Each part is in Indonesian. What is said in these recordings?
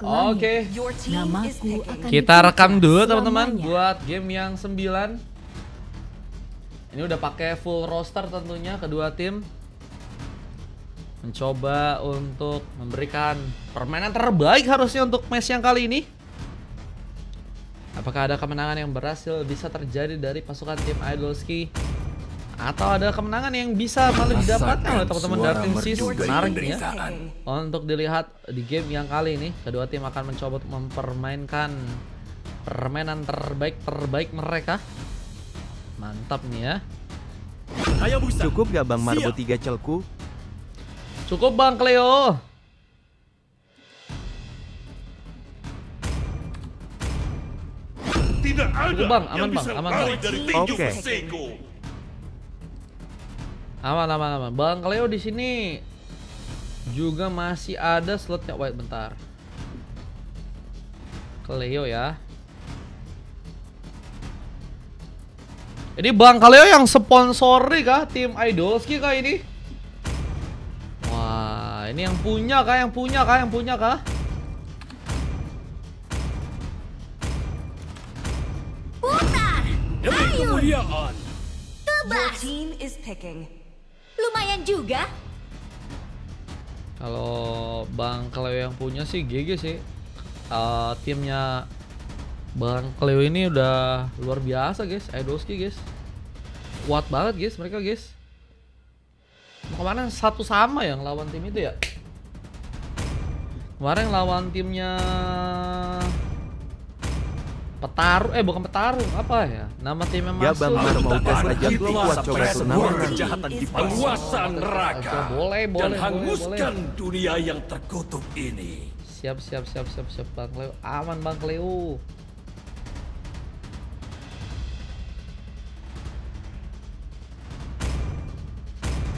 Oke. Namaku akan Kita rekam dulu selamanya. teman-teman buat game yang 9. Ini udah pakai full roster tentunya kedua tim. Mencoba untuk memberikan permainan terbaik harusnya untuk match yang kali ini. Apakah ada kemenangan yang berhasil bisa terjadi dari pasukan tim Idolski? Atau ada kemenangan yang bisa malah didapatkan oleh teman-teman dari tim SIS? Menarik ya untuk dilihat di game yang kali ini. Kedua tim akan mencoba untuk mempermainkan permainan terbaik mereka. Mantap nih ya. Cukup gak Bang Marbo 3 celku? Cukup Bang Cleo. Tidak ada Cukup Bang, yang aman Bang, bisa aman lari Bang. dari tinju Oke. Fusego. Aman. Bang Cleo di sini juga masih ada slotnya. Wait bentar. Cleo ya. Ini Bang Cleo yang sponsori kah tim Idolski kah ini? Wah, ini yang punya kah? Putar. Demi kemuliaan. Your team is picking. Lumayan juga. Kalau Bang Cleo yang punya sih GG sih. Timnya Bang Cleo ini udah luar biasa guys, Idolski guys. Kuat banget guys mereka guys. Kemarin satu sama yang lawan tim itu ya. Kemarin lawan timnya Petarung, bukan Petarung, apa ya? Nama timnya Ya masuk. Bang Marmo gas aja Kita kuat coba sampai semua turnamen. kejahatan di penguasaan neraka. Boleh, Dan boleh. hanguskan dunia yang terkutuk ini. Siap Bang Cleo. Aman Bang Cleo.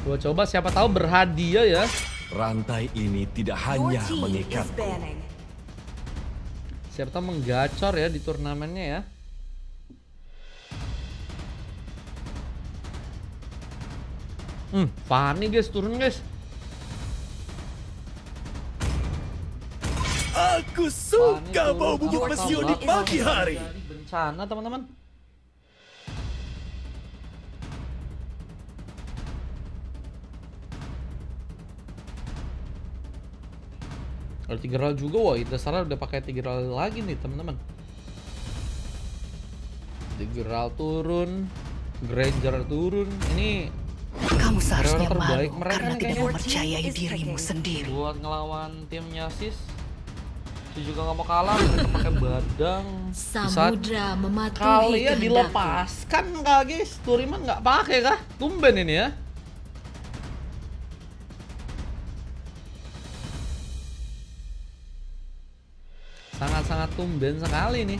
Gua coba siapa tahu berhadiah ya. Rantai ini tidak Your hanya team is mengikatku. banning. Siapa tahu menggacor ya di turnamennya ya. Fanny guys, turun guys. Aku suka Fanny bau turun. bubuk Apa mesiu di bakal pagi hari. terjadi bencana teman-teman. Kalau Tigreal juga, wah itu Sarah udah pakai Tigreal lagi nih teman-teman. Tigreal turun, Granger turun. Ini Kamu seharusnya hero terbaik malu mereka karena nih tidak kayaknya. mempercayai dirimu sendiri. Buat ngelawan timnya Sis. Sis juga nggak mau kalah, mereka pakai badang. Di saat Samudra mematuhi kali ya kehendakku. dilepaskan kah guys? Turiman nggak pakai kah? Tumben ini ya. Sangat-sangat tumben sekali nih.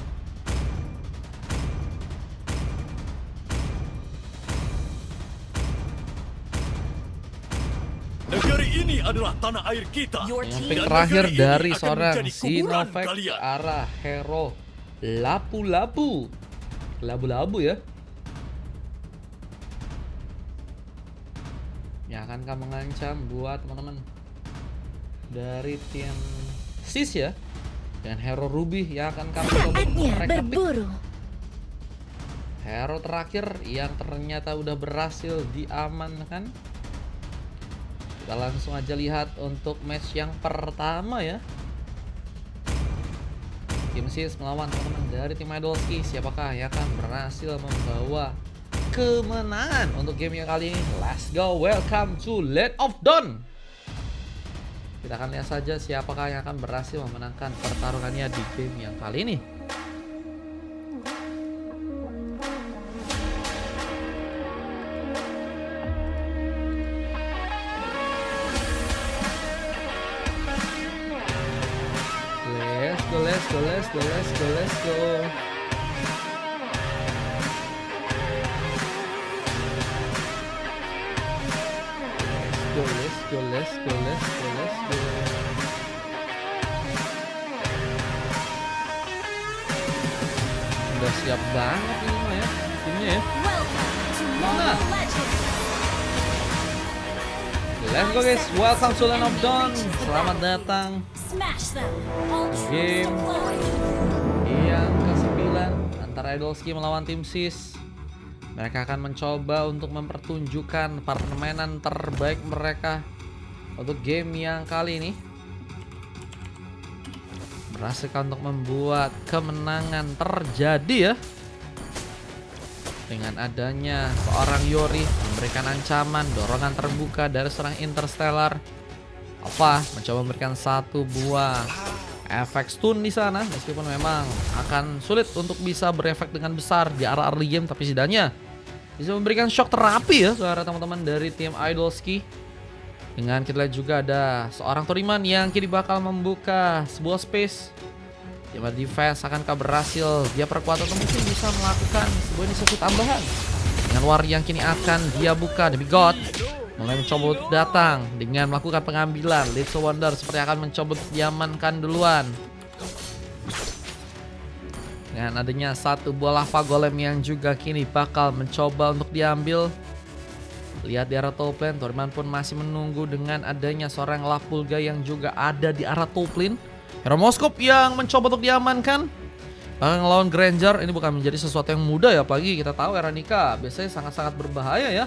Negeri ini adalah tanah air kita. Your Yang team pick Dan terakhir negeri ini dari akan seorang menjadi kuburan Sinovac kalian. arah hero Lapu-Lapu. Labu-labu ya. Yang akankah mengancam buat teman-teman dari tim Sis ya. Dan hero Ruby yang akan kami coba Saatnya mereka pick. berburu. Hero terakhir yang ternyata udah berhasil diamankan. Kita langsung aja lihat untuk match yang pertama ya. Tim Sis melawan teman-teman dari tim Idolski. Siapakah yang akan berhasil membawa kemenangan untuk game yang kali ini? Let's go, welcome to Land of Dawn. Kita akan lihat saja siapakah yang akan berhasil memenangkan pertarungannya di game yang kali ini. Let's go. Let's go. Udah siap banget ini mah ya, timnya ya. Welcome to Mana? Mobile Legends. Let's go guys, welcome to Land of Dawn. Selamat datang game yang ke-9 antara Idolski melawan tim SIS. Mereka akan mencoba untuk mempertunjukkan permainan terbaik mereka untuk game yang kali ini. Berhasil untuk membuat kemenangan terjadi ya, dengan adanya seorang Yori memberikan ancaman dorongan terbuka dari seorang Interstellar. Alpha mencoba memberikan satu buah efek stun di sana, meskipun memang akan sulit untuk bisa berefek dengan besar di arah early game, tapi setidaknya bisa memberikan shock terapi ya ke arah teman-teman dari tim Idolski. Dengan kita lihat juga ada seorang Toriman yang kini bakal membuka sebuah space di mana defense akankah berhasil dia perkuat atau mungkin bisa melakukan sebuah inisiatif tambahan dengan war yang kini akan dia buka. Demi God mulai mencoba untuk datang dengan melakukan pengambilan. Little Wonder seperti akan mencoba untuk diamankan duluan dengan adanya satu buah lava golem yang juga kini bakal mencoba untuk diambil. Lihat di arah top lane, Toriman pun masih menunggu dengan adanya seorang Lapulga yang juga ada di arah top lane. Hero Moskop yang mencoba untuk diamankan. Bahkan lawan Granger ini bukan menjadi sesuatu yang mudah ya, apalagi kita tahu Eranika biasanya sangat-sangat berbahaya ya.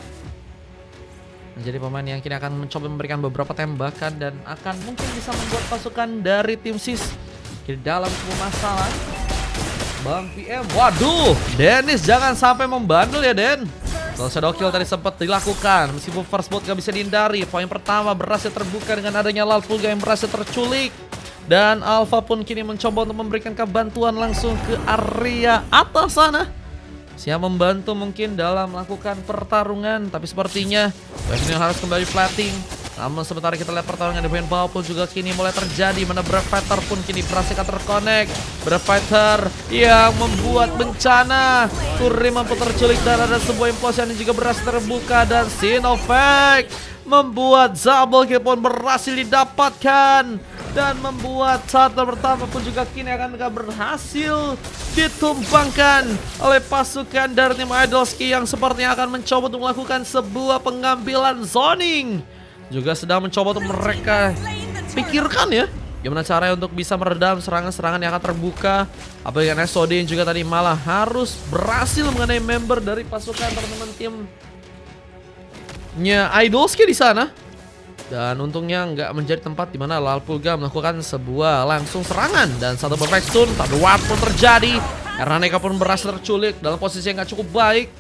Menjadi pemain yang kini akan mencoba memberikan beberapa tembakan dan akan mungkin bisa membuat pasukan dari tim SIS kini dalam sebuah masalah. Bang PM, waduh, Dennis jangan sampai membandel ya Den. Kalau shadow kill tadi sempat dilakukan, meskipun first blood gak bisa dihindari. Poin pertama berhasil terbuka dengan adanya Lalpulga yang berhasil terculik. Dan Alpha pun kini mencoba untuk memberikan kebantuan langsung ke area atas sana. Siap membantu mungkin dalam melakukan pertarungan, tapi sepertinya wave ini harus kembali plating. Namun sementara kita lihat pertarungan di bagian bawah pun juga kini mulai terjadi, mana Fighter pun kini berhasil terkonek. Fighter yang membuat bencana. Turi mampu terculik dan ada sebuah implosi yang juga berhasil terbuka. Dan Sinovac membuat double kill pun berhasil didapatkan. Dan membuat satu pertama pun juga kini akan berhasil ditumbangkan oleh pasukan dari tim Idolski yang sepertinya akan mencoba untuk melakukan sebuah pengambilan zoning. Juga sedang mencoba untuk mereka pikirkan ya, gimana caranya untuk bisa meredam serangan-serangan yang akan terbuka. Apalagi dengan SOD yang juga tadi malah harus berhasil mengenai member dari pasukan teman-teman timnya Idolski di sana. Dan untungnya nggak menjadi tempat di mana Lalpulga melakukan sebuah langsung serangan. Dan satu perfect stun, tapi what pun terjadi. Eranika pun berhasil terculik dalam posisi yang nggak cukup baik.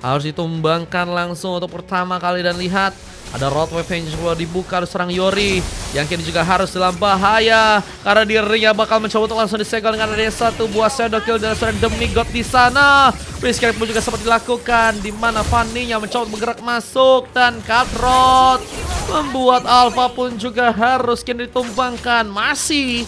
Harus ditumbangkan langsung untuk pertama kali. Dan lihat, ada road wave yang juga dibuka oleh serang Yori, yang kini juga harus dalam bahaya karena dirinya bakal mencoba untuk langsung disegel dengan adanya satu buah shadow kill dari serang Demigod di sana. Risk pun juga sempat dilakukan, di mana Fanny-nya mencoba bergerak masuk dan Cutthroat membuat Alpha pun juga harus kini ditumbangkan. Masih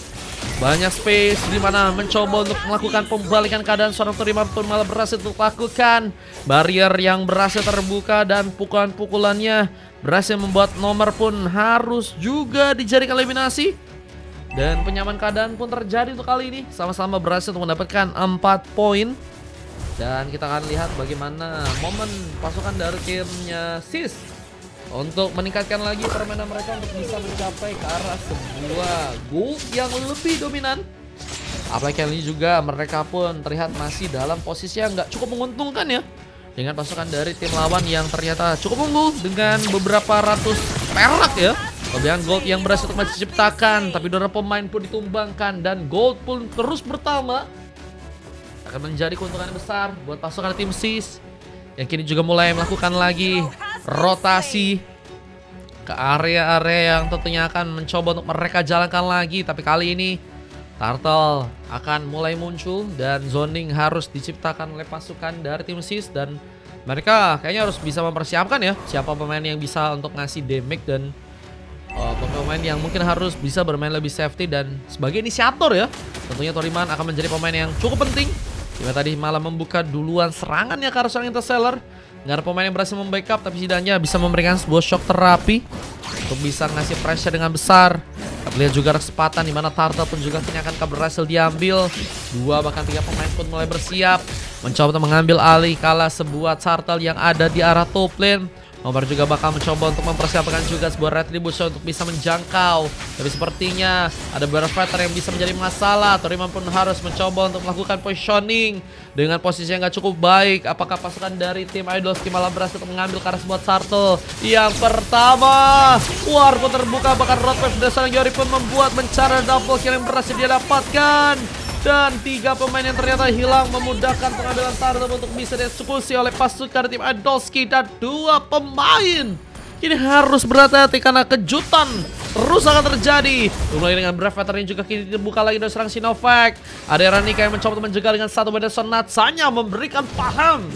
banyak space di mana mencoba untuk melakukan pembalikan keadaan. Seorang Toriman pun malah berhasil untuk lakukan barrier yang berhasil terbuka dan pukulan-pukulannya berhasil membuat nomor pun harus juga dijadikan eliminasi. Dan penyamaan keadaan pun terjadi untuk kali ini. Sama-sama berhasil untuk mendapatkan 4 poin. Dan kita akan lihat bagaimana momen pasukan dari timnya SIS untuk meningkatkan lagi permainan mereka untuk bisa mencapai ke arah sebuah gold yang lebih dominan. Apalagi kali ini juga mereka pun terlihat masih dalam posisi yang nggak cukup menguntungkan ya, dengan pasukan dari tim lawan yang ternyata cukup unggul dengan beberapa ratus perak ya. Kemudian gold yang berhasil untuk diciptakan, tapi beberapa pemain pun ditumbangkan dan gold pun terus bertambah. Akan menjadi keuntungan besar buat pasukan tim SIS yang kini juga mulai melakukan lagi rotasi ke area-area yang tentunya akan mencoba untuk mereka jalankan lagi. Tapi kali ini Turtle akan mulai muncul dan zoning harus diciptakan oleh pasukan dari tim SIS. Dan mereka kayaknya harus bisa mempersiapkan ya siapa pemain yang bisa untuk ngasih damage dan pemain yang mungkin harus bisa bermain lebih safety. Dan sebagai inisiator ya, tentunya Toriman akan menjadi pemain yang cukup penting. Dimana tadi malah membuka duluan serangannya ke arah seorang Interstellar. Nggak ada pemain yang berhasil membackup, tapi setidaknya bisa memberikan sebuah shock terapi untuk bisa ngasih pressure dengan besar. Kita lihat juga kesempatan di mana Turtle pun juga kini akan berhasil diambil. 2 bahkan 3 pemain pun mulai bersiap mencoba untuk mengambil alih kala sebuah Turtle yang ada di arah top lane Nomor juga bakal mencoba untuk mempersiapkan juga sebuah retribution untuk bisa menjangkau. Tapi sepertinya ada beberapa fighter yang bisa menjadi masalah. Toriman pun harus mencoba untuk melakukan positioning dengan posisi yang gak cukup baik. Apakah pasukan dari tim Idolski malah berhasil untuk mengambil ke arah sebuah turtle yang pertama? War pun terbuka, bahkan roadwave dari seorang Yori pun membuat mencari double kill yang berhasil dia dapatkan. Dan 3 pemain yang ternyata hilang memudahkan pengambilan turtle untuk bisa dieksekusi oleh pasukan tim Idolski. Dan 2 pemain kini harus berhati-hati karena kejutan terus akan terjadi. Mulai dengan Brave Veteran juga kini dibuka lagi dari serang Sinovac. Ada Ranika yang mencoba menjegal dengan satu beda Sonatsanya memberikan paham.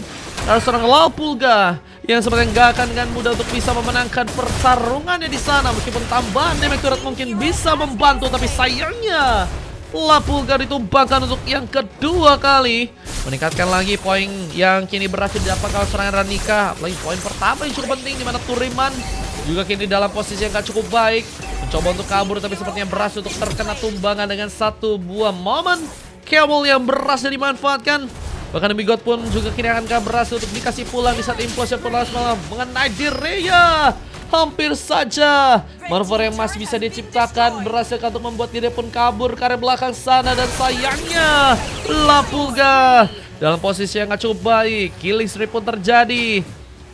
Ada seorang Lapulga yang sepertinya gak akan dengan mudah untuk bisa memenangkan pertarungannya di sana. Meskipun tambahan damage turret mungkin bisa membantu, tapi sayangnya Lapulga ditumbangkan untuk yang kedua kali. Meningkatkan lagi poin yang kini berhasil didapatkan serangan Ranika. Apalagi poin pertama yang cukup penting, dimana Turiman juga kini dalam posisi yang gak cukup baik. Mencoba untuk kabur tapi sepertinya berhasil untuk terkena tumbangan dengan satu buah momen Camel yang berhasil dimanfaatkan. Bahkan Demi God pun juga kini akan berhasil untuk dikasih pulang di saat impulse pun malah mengenai dirinya. Hampir saja maneuver yang masih bisa diciptakan berhasil untuk membuat dia pun kabur ke arah belakang sana. Dan sayangnya Lapulga dalam posisi yang gak cukup baik. Killing spree pun terjadi.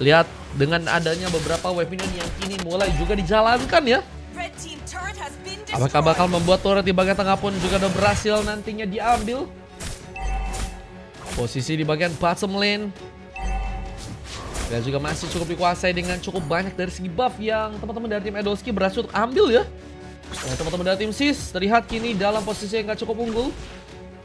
Lihat dengan adanya beberapa weapon yang kini mulai juga dijalankan ya. Apakah bakal membuat turret di bagian tengah pun juga udah berhasil nantinya diambil. Posisi di bagian bottom lane dan juga masih cukup dikuasai dengan cukup banyak dari segi buff yang teman-teman dari tim Idolski berhasil untuk ambil ya. Teman-teman dari tim SIS terlihat kini dalam posisi yang gak cukup unggul.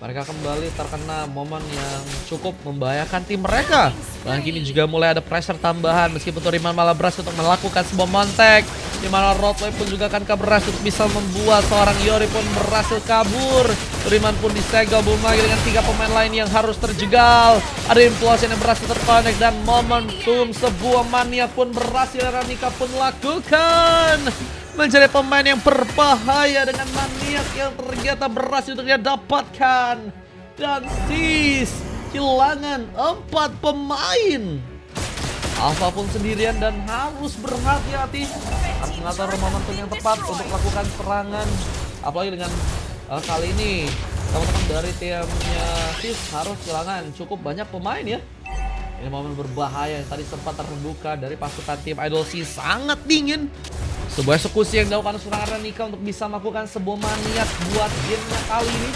Mereka kembali terkena momen yang cukup membahayakan tim mereka. Dan kini juga mulai ada pressure tambahan meskipun Toriman malah berhasil untuk melakukan sebuah montek. Dimana Roadway pun juga akan berhasil untuk bisa membuat seorang Yori pun berhasil kabur. Toriman pun disegel belum lagi dengan 3 pemain lain yang harus terjegal. Ada implosion yang berhasil terkonek dan momentum sebuah maniak pun berhasil Ranika pun lakukan. Menjadi pemain yang berbahaya dengan maniak yang ternyata berhasil untuk dia dapatkan. Dan SIS kehilangan 4 pemain. Alpha pun sendirian dan harus berhati-hati. Harus mengatur momentum yang tepat untuk melakukan serangan. Apalagi dengan kali ini teman-teman dari timnya SIS harus kehilangan cukup banyak pemain ya. Ini momen berbahaya yang tadi sempat terbuka dari pasukan tim Idolski sangat dingin. Sebuah eksekusi yang dilakukan serangan Ranika untuk bisa melakukan sebuah maniak buat gamenya kali ini.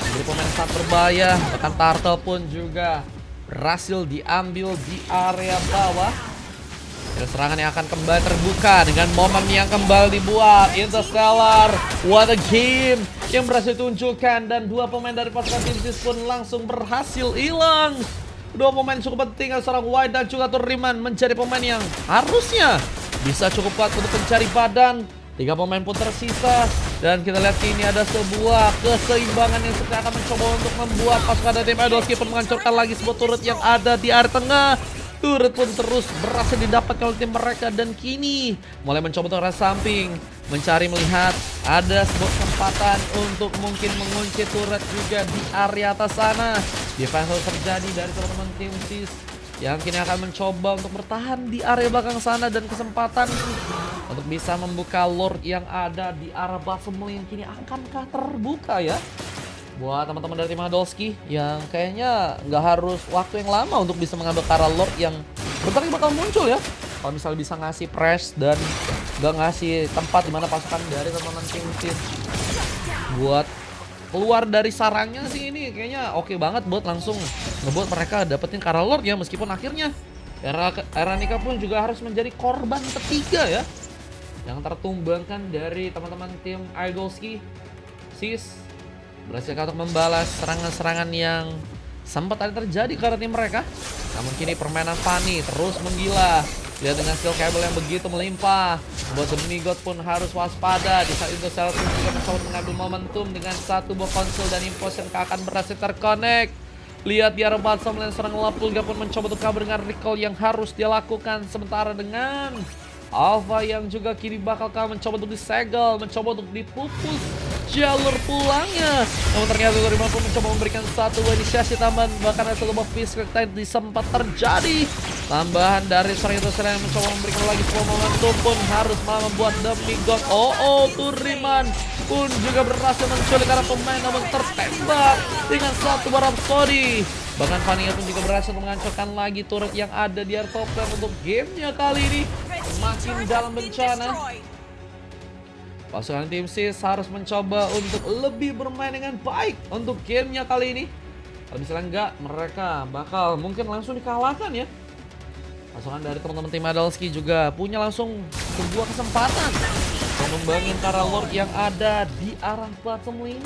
Jadi pemain sangat berbahaya. Bahkan Turtle pun juga berhasil diambil di area bawah. Dan serangan yang akan kembali terbuka dengan momen yang kembali dibuat. Interstellar, what a game yang berhasil ditunjukkan. Dan 2 pemain dari pasukan tim SIS pun langsung berhasil hilang. 2 pemain cukup penting, seorang White dan juga Turiman menjadi pemain yang harusnya bisa cukup kuat untuk mencari badan. 3 pemain pun tersisa. Dan kita lihat ini ada sebuah keseimbangan yang seperti akan mencoba untuk membuat pasukan dari tim Idolski pun menghancurkan lagi sebuah turret yang ada di area tengah. Turret pun terus berhasil didapatkan oleh tim mereka. Dan kini mulai mencoba untuk arah samping, mencari melihat ada sebuah kesempatan untuk mungkin mengunci turret juga di area atas sana. Defense terjadi dari teman-teman tim SIS yang kini akan mencoba untuk bertahan di area belakang sana. Dan kesempatan untuk bisa membuka Lord yang ada di arah bottom lane kini akankah terbuka ya buat teman-teman dari tim Idolski yang kayaknya nggak harus waktu yang lama untuk bisa mengambil ke arah Lord yang bentar lagi bakal muncul ya. Kalau misalnya bisa ngasih press dan nggak ngasih tempat dimana pasukan dari teman-teman tim SIS buat keluar dari sarangnya sih, ini kayaknya oke banget buat langsung ngebuat mereka dapetin ke arah Lord ya. Meskipun akhirnya Ranika pun juga harus menjadi korban ketiga ya yang tertumbangkan dari teman-teman tim Idolski. SIS berhasil untuk membalas serangan-serangan yang sempat tadi terjadi karena tim mereka. Namun kini permainan Fanny terus menggila. Lihat dengan skill kabel yang begitu melimpah, buat Demi God pun harus waspada. Di saat itu Cell pun juga mencoba mengambil momentum dengan satu buah konsul dan impulse yang akan berhasil terkonek. Lihat di arah bottom lane seorang Lapulga pun mencoba untuk kabur dengan recall yang harus dia lakukan. Sementara dengan Alpha yang juga kini bakal mencoba untuk disegel, mencoba untuk dipupus jalur pulangnya. Namun ternyata Toriman pun mencoba memberikan satu inisiasi tambahan. Bahkan ada sebuah fish time sempat terjadi. Tambahan dari Sarito yang mencoba memberikan lagi sebuah momentum pun harus malah membuat Demigod. Turiman pun juga berhasil menculik karena pemain namun tertembak dengan satu barang Sodi. Bahkan Fania pun juga berhasil menghancurkan lagi turret yang ada di area top lane untuk gamenya kali ini. Semakin dalam bencana. Pasukan tim SIS harus mencoba untuk lebih bermain dengan baik untuk gamenya kali ini. Kalau misalnya enggak, mereka bakal mungkin langsung dikalahkan ya. Pasukan dari teman-teman tim Adalski juga punya langsung sebuah kesempatan untuk membangun para Lord yang ada di arah bottom lane.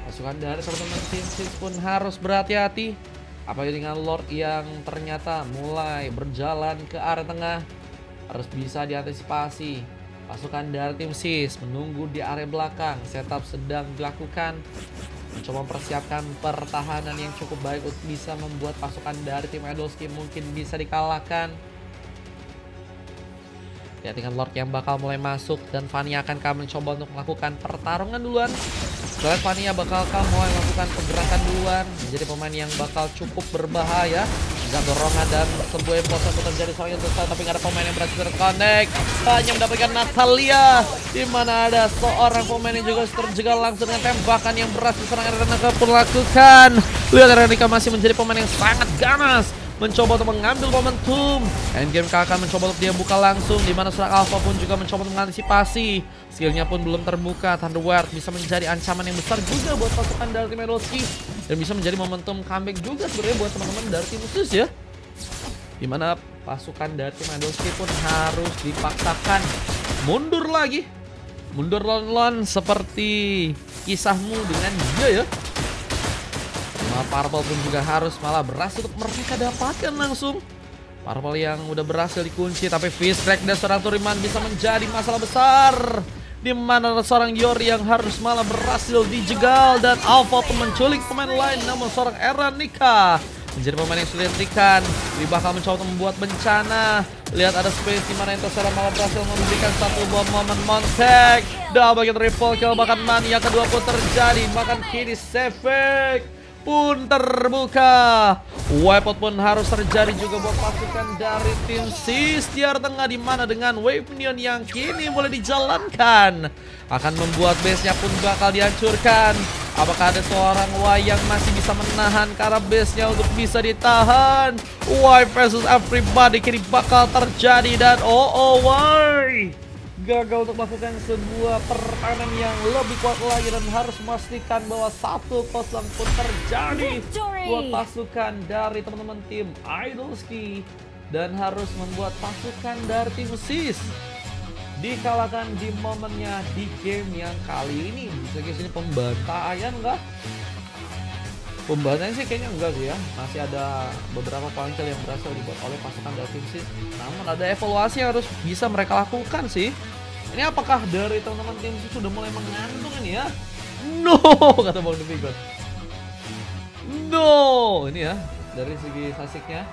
Pasukan dari teman-teman tim SIS pun harus berhati-hati. Apalagi dengan Lord yang ternyata mulai berjalan ke arah tengah, harus bisa diantisipasi. Pasukan dari tim SIS menunggu di area belakang, setup sedang dilakukan, mencoba mempersiapkan pertahanan yang cukup baik untuk bisa membuat pasukan dari tim Adolski mungkin bisa dikalahkan. Ya, dengan Lord yang bakal mulai masuk dan Fania akan mencoba untuk melakukan pertarungan duluan. Soalnya Fania bakal mulai melakukan pergerakan duluan, menjadi pemain yang bakal cukup berbahaya. Agak dorongan dan sebuah impulse yang terjadi soalnya selesai, tapi nggak ada pemain yang berhasil terconnect. Hanya mendapatkan Natalia, di mana ada seorang pemain yang juga terjegal langsung dengan tembakan yang berhasil serangan Renika pun lakukan. Lihat Renika masih menjadi pemain yang sangat ganas, mencoba untuk mengambil momentum. Endgame kakak mencoba untuk dia buka langsung, di mana seorang Alpha pun juga mencoba untuk mengantisipasi. Skillnya pun belum terbuka. Thunderward bisa menjadi ancaman yang besar juga buat pasukan dari tim Adolski, dan bisa menjadi momentum comeback juga sebenarnya buat teman-teman dari tim khusus ya. Dimana pasukan dari tim Adolski pun harus dipaksakan mundur lagi. Mundur lon-lon seperti kisahmu dengan dia ya. Purple pun juga harus malah berhasil untuk mereka dapatkan langsung. Purple yang udah berhasil dikunci, tapi Fistrek dan seorang Turiman bisa menjadi masalah besar. Di mana seorang Yori yang harus malah berhasil dijegal, dan Alpha pun menculik pemain lain, namun seorang Eranika menjadi pemain yang sulit dihentikan. Dia bakal mencoba untuk membuat bencana. Lihat ada space di mana Intosera malah berhasil memberikan satu buah momen Montek. Double triple kill, bahkan mania kedua pun terjadi. Bahkan kini Sevek pun terbuka. Wipeout pun harus terjadi juga buat pasukan dari tim SIS di area tengah, di mana dengan Wave Minion yang kini boleh dijalankan akan membuat base-nya pun bakal dihancurkan. Apakah ada seorang Y yang masih bisa menahan karena base-nya untuk bisa ditahan? Y versus everybody kini bakal terjadi, dan Y gagal untuk melakukan sebuah pertahanan yang lebih kuat lagi, dan harus memastikan bahwa 1-0 pun terjadi buat pasukan dari teman-teman tim Idolski, dan harus membuat pasukan dari tim SIS dikalahkan di momennya di game yang kali ini. Bisa guys, ini pembantaian enggak? Pembantaian sih kayaknya enggak sih ya. Masih ada beberapa poin kill yang berhasil dibuat oleh pasukan dari tim SIS. Namun ada evaluasi yang harus bisa mereka lakukan sih. Ini apakah dari teman-teman tim SIS sudah mulai mengandung ini ya? No, kata Bang Demigod. No, ini ya dari segi sasiknya.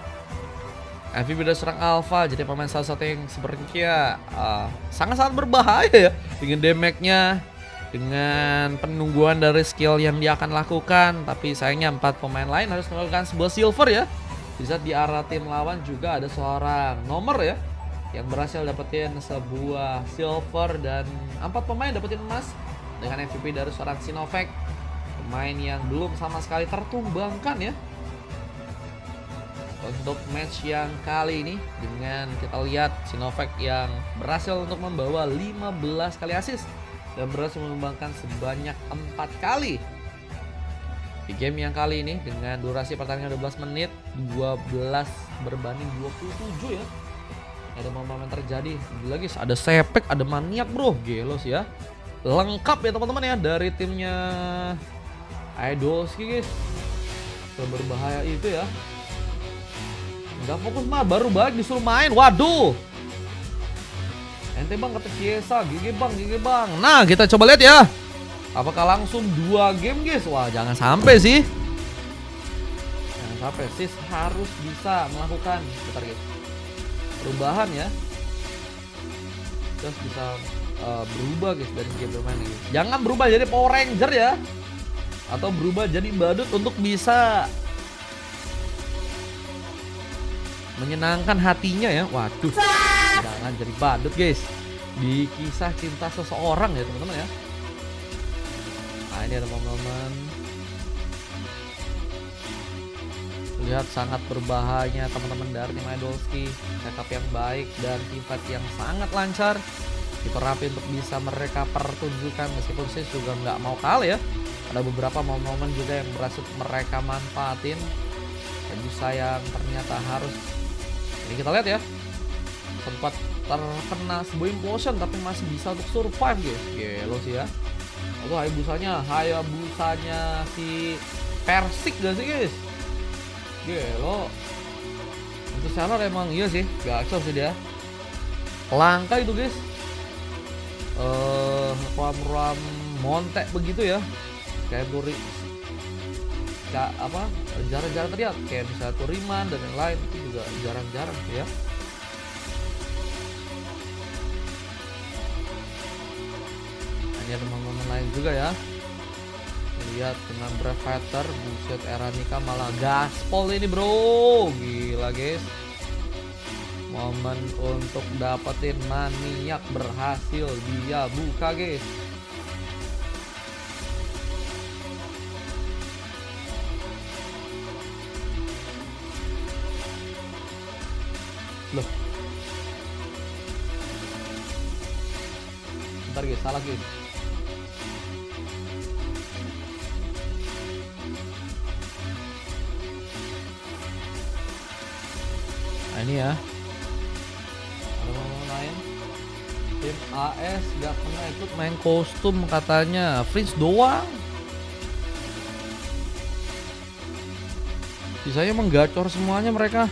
MVP udah serang Alpha, jadi pemain salah satu yang sepertinya sangat-sangat berbahaya ya. Dengan damage-nya, dengan penungguan dari skill yang dia akan lakukan. Tapi sayangnya 4 pemain lain harus melakukan sebuah silver ya. Di saat di arah tim lawan juga ada seorang nomor ya, yang berhasil dapetin sebuah silver, dan 4 pemain dapetin emas dengan MVP dari seorang Sinovek, pemain yang belum sama sekali tertumbangkan ya untuk match yang kali ini. Dengan kita lihat Sinovek yang berhasil untuk membawa 15 kali assist dan berhasil menyumbangkan sebanyak 4 kali di game yang kali ini, dengan durasi pertandingan 12 menit, 12 berbanding 27 ya. Ada momen terjadi lagi, ada Sepek, ada Maniak bro, gelos ya. Lengkap ya teman-teman ya dari timnya Idolski guys. Berbahaya itu ya. Nggak fokus mah, baru balik disuruh main. Waduh, ente bang kata Ciesa, gigi bang. Nah kita coba lihat ya, apakah langsung 2 game guys. Wah jangan sampai sih, jangan sampai. SIS harus bisa melakukan bentar guys perubahan ya, terus bisa berubah guys dari game bermain ini. Jangan berubah jadi Power Ranger ya, atau berubah jadi badut untuk bisa menyenangkan hatinya ya. Waduh, jangan jadi badut guys di kisah cinta seseorang ya teman-teman ya. Nah ini ada momen-momen lihat sangat berbahayanya teman-teman dari tim Idolski. Setup yang baik dan tim fight yang sangat lancar diterapi untuk bisa mereka pertunjukkan, meskipun saya juga nggak mau kalah ya. Ada beberapa momen-momen juga yang berhasil mereka manfaatin. Medusa yang ternyata harus, ini kita lihat ya, sempat terkena sebuah implosion tapi masih bisa untuk survive guys. Gelo sih ya. Itu Hayabusanya si Persik gak sih guys? Gelo. Untuk seller emang iya sih, gacor sih dia. Langka itu guys. Ram montek begitu ya. Kayak turi apa jarang-jarang terlihat, kayak misalnya Turiman dan yang lain itu juga jarang-jarang sih ya. Ini ada momen lain juga ya. Lihat dengan Brave Fighter, buset Eranika malah gaspol ini bro, gila guys. Momen untuk dapetin maniak berhasil dia buka guys. Loh, bentar guys, salah guys. Nah ini ya, ada momen lain. Tim AS gak pernah ikut main kostum katanya, Prince doang. Bisanya menggacor semuanya mereka.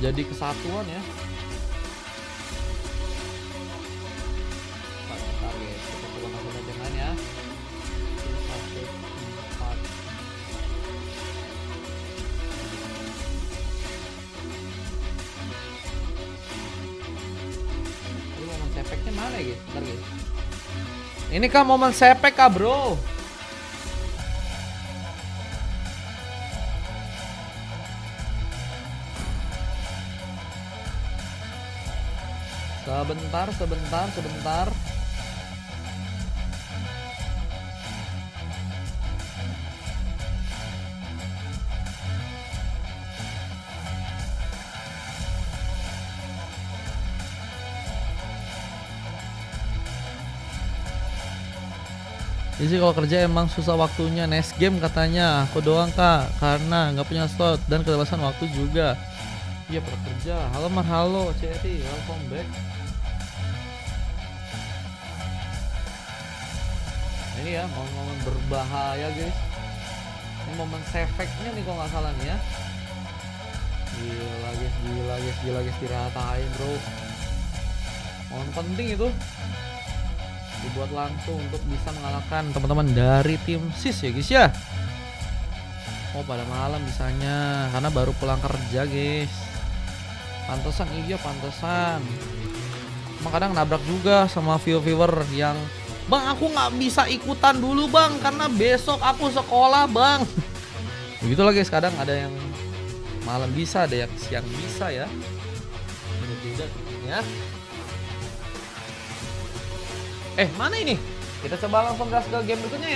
Jadi kesatuan ya. Target kita coba masuk dengan ya. 1, 4. Ini momen sepeknya mana guys? Bentar guys. Ini kan momen sepek kah bro? Sebentar. Ini sih kalau kerja emang susah waktunya, next game katanya. Aku doang kak, karena nggak punya slot dan keterbatasan waktu juga. Iya pada kerja. Halo Mar, halo Cherry, welcome back. Ini ya momen-momen berbahaya guys. Ini momen sefeknya nih kalau nggak salah nih ya. Gila guys diratain bro. Momen penting itu dibuat langsung untuk bisa mengalahkan teman-teman dari tim SIS ya guys ya. Oh pada malam bisanya karena baru pulang kerja guys. Pantesan, iya pantesan. Emang kadang nabrak juga sama viewer yang, bang aku nggak bisa ikutan dulu bang karena besok aku sekolah bang. Begitulah guys, kadang ada yang malam bisa, ada yang siang bisa ya. Beda-beda ya. Mana ini? Kita coba langsung gas ke game berikutnya ya.